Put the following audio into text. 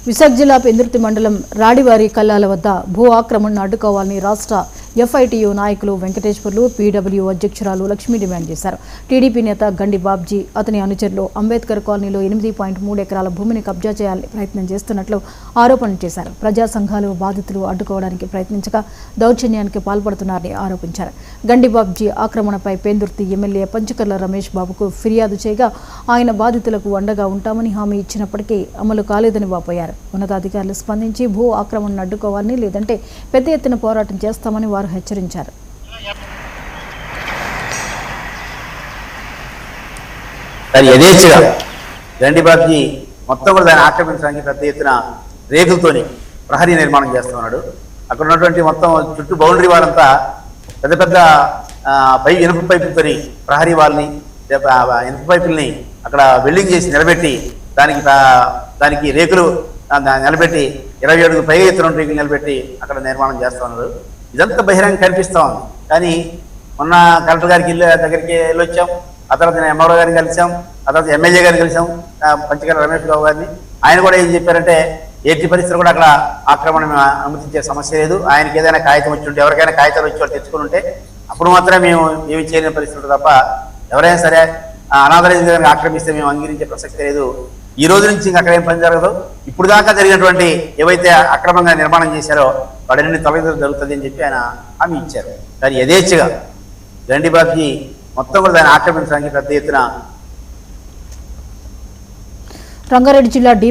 విశాఖ జిల్లా పెందుర్తి మండలం రాడివారి కల్లాల వద్ద భూ ఆక్రమణను అడ్డుకోవాలని రాష్ట్ర ఎఫ్ఐటియు నాయకులు వెంకటేశ్వర్లు, పీడబ్ల్యూ అధ్యక్షురాలు లక్ష్మి డిమాండ్ చేశారు. టీడీపీ నేత గండి బాబ్జీ, అతని అనుచరులు అంబేద్కర్ కాలనీలో 8.3 ఎకరాల భూమిని కబ్జా చేయాలని ప్రయత్నం చేస్తున్నట్లు ఆరోపణలు చేశారు. ప్రజా సంఘాలు బాధితులు అడ్డుకోవడానికి ప్రయత్నించగా దౌర్జన్యానికి పాల్పడుతున్నారని ఆరోపించారు. గండి బాబ్జీ ఆక్రమణపై పెందుర్తి ఎమ్మెల్యే పంచకర్ల రమేష్ బాబుకు ఫిర్యాదు చేయగా ఆయన బాధితులకు అండగా ఉంటామని హామీ ఇచ్చినప్పటికీ అమలు కాలేదని వాపోయారు. ఉన్నతాధికారులు స్పందించి భూ ఆక్రమణను అడ్డుకోవాలని, లేదంటే పెద్ద ఎత్తున పోరాటం చేస్తామని వారు హెచ్చరించారు. యథేచ్ఛగా గండి బాబ్జీ మొత్తం కూడా దాన్ని ఆక్రమించడానికి పెద్ద ఎత్తున రేకులతోని ప్రహరీ నిర్మాణం చేస్తూ ఉన్నాడు. అక్కడ ఉన్నటువంటి మొత్తం చుట్టూ బౌండరీ వారంతా పెద్ద పెద్ద ఇనుప పైపులతోని ప్రహరీ వాళ్ళని, ఇనుప పైపుల్ని అక్కడ వెల్డింగ్ చేసి నిలబెట్టి దానికి రేకులు నిలబెట్టి 20 అడుగులు పైగా ఎత్తున రేకులు నిలబెట్టి అక్కడ నిర్మాణం చేస్తూ ఉన్నారు. ఇదంతా బహిరంగ కనిపిస్తూ ఉంది. కానీ మొన్న కలెక్టర్ గారికి దగ్గరికి వెళ్ళొచ్చాం, ఆ తర్వాత నేను ఎంఆర్ఓ గారిని కలిసాం, ఆ తర్వాత ఎమ్మెల్యే గారిని కలిసాం, పంచకర్ల రమేష్ బాబు గారిని. ఆయన కూడా ఏం చెప్పారంటే ఎట్టి పరిస్థితులు కూడా అక్కడ ఆక్రమణ అనుమతించే సమస్య లేదు. ఆయనకి ఏదైనా కాగితం వచ్చి ఉంటే, ఎవరికైనా కాగితాలు వచ్చి వాళ్ళు తెచ్చుకుని ఉంటే అప్పుడు మాత్రమే మేము ఏమి చేయలేని పరిస్థితులు తప్ప ఎవరైనా సరే అనాథరైజ్ ఆక్రమిస్తే మేము అంగీకరించే ప్రసక్తి లేదు. ఈ రోజు నుంచి ఇంకా అక్కడ ఏం పని జరగదు. ఇప్పుడు దాకా జరిగినటువంటి ఏవైతే అక్రమంగా నిర్మాణం చేశారో వాటిని తొలగించడం జరుగుతుంది అని చెప్పి ఆయన హామీ ఇచ్చారు. కానీ యథేచ్ఛగా గండి బాబ్జీ మొత్తం కూడా దాన్ని ఆక్రమించడానికి పెద్ద ఎత్తున రంగారెడ్డి జిల్లా డి